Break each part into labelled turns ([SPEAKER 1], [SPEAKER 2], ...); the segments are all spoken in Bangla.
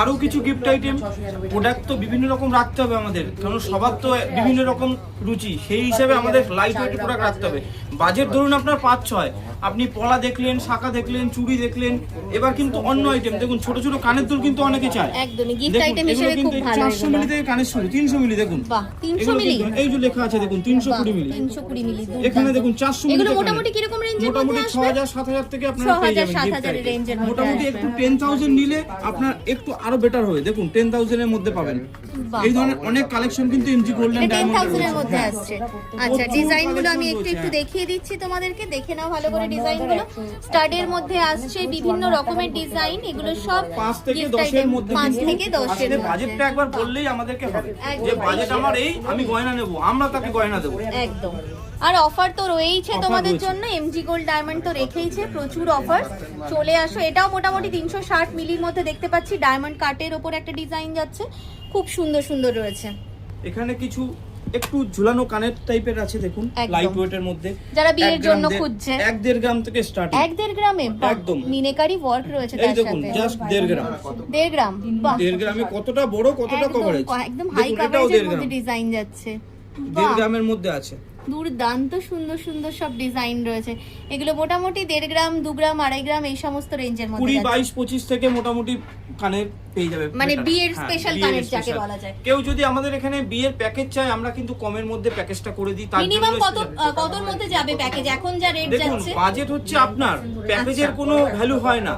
[SPEAKER 1] আরো কিছু গিফট আইটেম প্রোডাক্ট তো বিভিন্ন রকম রাখতে হবে আমাদের, কারণ সবার তো বিভিন্ন রকম রুচি, সেই হিসেবে আমাদের লাইট ওয়েট প্রোডাক্ট রাখতে হবে। বাজেট ধরুন আপনার 5-6, আপনি পলা দেখলেন, শাখা দেখলেন, চুড়ি দেখলেন, এবার কিন্তু অন্য আইটেম দেখুন, ছোট ছোট কানের দুল কিন্তু অনেকে চায়।
[SPEAKER 2] একদমই গিফট আইটেম হিসেবে খুব ভালো।
[SPEAKER 1] 400 মিলি থেকে কানের শুরু, 300 মিলি দেখুন।
[SPEAKER 2] বাহ, 300 মিলি,
[SPEAKER 1] এই যে লেখা আছে দেখুন 320 মিলি,
[SPEAKER 2] 320 মিলি।
[SPEAKER 1] এখানে দেখুন 400 মিলি।
[SPEAKER 2] এগুলো মোটামুটি কি রকম রেঞ্জের মধ্যে
[SPEAKER 1] মোটামুটি
[SPEAKER 2] আসবে?
[SPEAKER 1] 6000-7000 থেকে আপনারা পেয়ে যাবেন।
[SPEAKER 2] 6000 এর রেঞ্জের মধ্যে
[SPEAKER 1] মোটামুটি একটু 10000 নিলে আপনার একটু আরো বেটার হবে। দেখুন 10000 এর মধ্যে পাবেন। এই ধরনের অনেক কালেকশন কিন্তু এমজি গোল্ডেন ডায়মন্ড
[SPEAKER 2] 10000 এর মধ্যে আসছে। আচ্ছা, ডিজাইনগুলো আমি একটু দেখিয়ে দিচ্ছি তোমাদেরকে, দেখে নাও ভালো করে ডিজাইনগুলো। স্টাডের মধ্যে আসছে বিভিন্ন রকমের ডিজাইন, এগুলো সব
[SPEAKER 1] 5 থেকে 10 এর মধ্যে।
[SPEAKER 2] 5 থেকে 10 এর মধ্যে।
[SPEAKER 1] বাজেটটা একবার বললেই আমাদেরকে হবে যে বাজেট আমার এই, আমি গয়না নেব, আমরা তাকে গয়না দেব।
[SPEAKER 2] একদম। আর অফার তো রয়েইছে তোমাদের জন্য, এমজি গোল্ড ডায়মন্ড তো রেখেইছে প্রচুর অফার। চলে আসো, এটাও মোটামুটি 360 মিলির মধ্যে দেখতে পাচ্ছি। ডায়মন্ড কাটের ওপর একটা ডিজাইন যাচ্ছে, খুব সুন্দর সুন্দর রয়েছে।
[SPEAKER 1] এখানে কিছু একটু ঝুলানো কানের টাইপের আছে দেখুন, লাইট ওয়েটের মধ্যে,
[SPEAKER 2] যারা বিয়ের জন্য খুঁজছে।
[SPEAKER 1] 1.5 গ্রাম থেকে স্টার্ট।
[SPEAKER 2] 1.5 গ্রামে
[SPEAKER 1] একদম
[SPEAKER 2] মিনেকারি ওয়ার্ক রয়েছে
[SPEAKER 1] এই
[SPEAKER 2] তার
[SPEAKER 1] দেখুন,
[SPEAKER 2] সাথে।
[SPEAKER 1] জাস্ট 1.5 গ্রাম।
[SPEAKER 2] 1.5 গ্রাম, বাহ,
[SPEAKER 1] 1.5 গ্রামে কতটা বড়, কতটা কভারেজ,
[SPEAKER 2] একদম হাই কভারেজের মধ্যে ডিজাইন যাচ্ছে।
[SPEAKER 1] 1.5 গ্রামের মধ্যে আছে।
[SPEAKER 2] দুর্দান্ত সুন্দর সুন্দর সব ডিজাইন রয়েছে। এগুলো মোটামুটি 1.5 গ্রাম, 2 গ্রাম, 2.5 গ্রাম এই সমস্ত রেঞ্জের মধ্যে
[SPEAKER 1] 20,
[SPEAKER 2] যাচ্ছে।
[SPEAKER 1] 22, 25 থেকে মোটামুটি কানের পেয়ে যাবে।
[SPEAKER 2] মানে বিয়ের
[SPEAKER 1] হ্যাঁ,
[SPEAKER 2] স্পেশাল
[SPEAKER 1] বিয়ের
[SPEAKER 2] কানের যাকে
[SPEAKER 1] special।
[SPEAKER 2] বলা যায়।
[SPEAKER 1] কেউ যদি আমাদের এখানে বিয়ের প্যাকেজ চায়, আমরা কিন্তু কমের মধ্যে প্যাকেজটা করে দিই। তার
[SPEAKER 2] মিনিমাম
[SPEAKER 1] জন্য
[SPEAKER 2] কতর মধ্যে যাবে প্যাকেজ এখন যা রেট
[SPEAKER 1] দেখুন,
[SPEAKER 2] যাচ্ছে?
[SPEAKER 1] বাজেট হচ্ছে আপনার, প্যাকেজের কোনো ভ্যালু হয় না।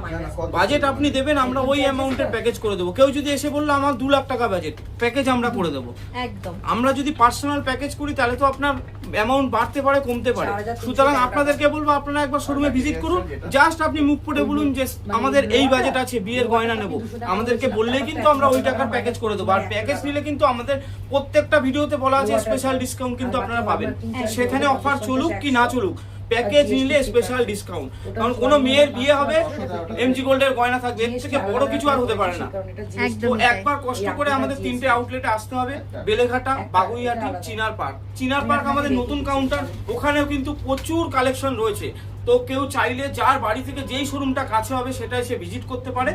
[SPEAKER 1] বাজেট আপনি দেবেন, আমরা ওই অ্যামাউন্টের প্যাকেজ করে দেবো। কেউ যদি এসে বললো আমার 2 লাখ টাকা বাজেট, প্যাকেজ আমরা করে দেবো।
[SPEAKER 2] একদম।
[SPEAKER 1] আমরা যদি পার্সোনাল প্যাকেজ করি তাহলে তো আপনার অ্যামাউন্ট বাড়তে পারে, কমতে পারে। সুতরাং আপনাদেরকে বলবো, আপনারা একবার শোরুমে ভিজিট করুন, জাস্ট আপনি মুখ ফুটে বলুন যে আমাদের এই বাজেট আছে, বিয়ের গয়না নেব, আমাদেরকে বললেই কিন্তু আমরা ওই টাকার প্যাকেজ করে দেবো। আর প্যাকেজ নিলে কিন্তু আমাদের প্রত্যেকটা ভিডিওতে বলা আছে স্পেশাল ডিসকাউন্ট কিন্তু আপনারা পাবেন। সেখানে অফার চলুক কি না চলুক, প্যাকেজ নিলে স্পেশাল ডিসকাউন্ট। কারণ কোনো মেয়ের বিয়ে হবে, এমজি গোল্ডের গয়না থাকবে, এর থেকে বড় কিছু আর হতে পারে না। তো একবার কষ্ট করে আমাদের 3টে আউটলেটে আসতে হবে, বেলেঘাটা, বাগুইহাটি, চিনার পার্ক। চিনার পার্ক আমাদের নতুন কাউন্টার, ওখানেও কিন্তু প্রচুর কালেকশন রয়েছে। তো কেউ চাইলে যার বাড়ি থেকে যেই শোরুমটা কাছে হবে সেটা এসে ভিজিট করতে পারে,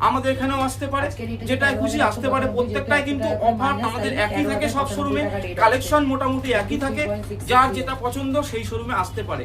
[SPEAKER 1] আমাদের এখানেও আসতে পারে, যেটাই খুশি আসতে পারে। প্রত্যেকটাই কিন্তু অফার আমাদের একই থাকে সব শোরুমে, কালেকশন মোটামুটি একই থাকে, যার যেটা পছন্দ সেই শোরুমে আসতে পারে।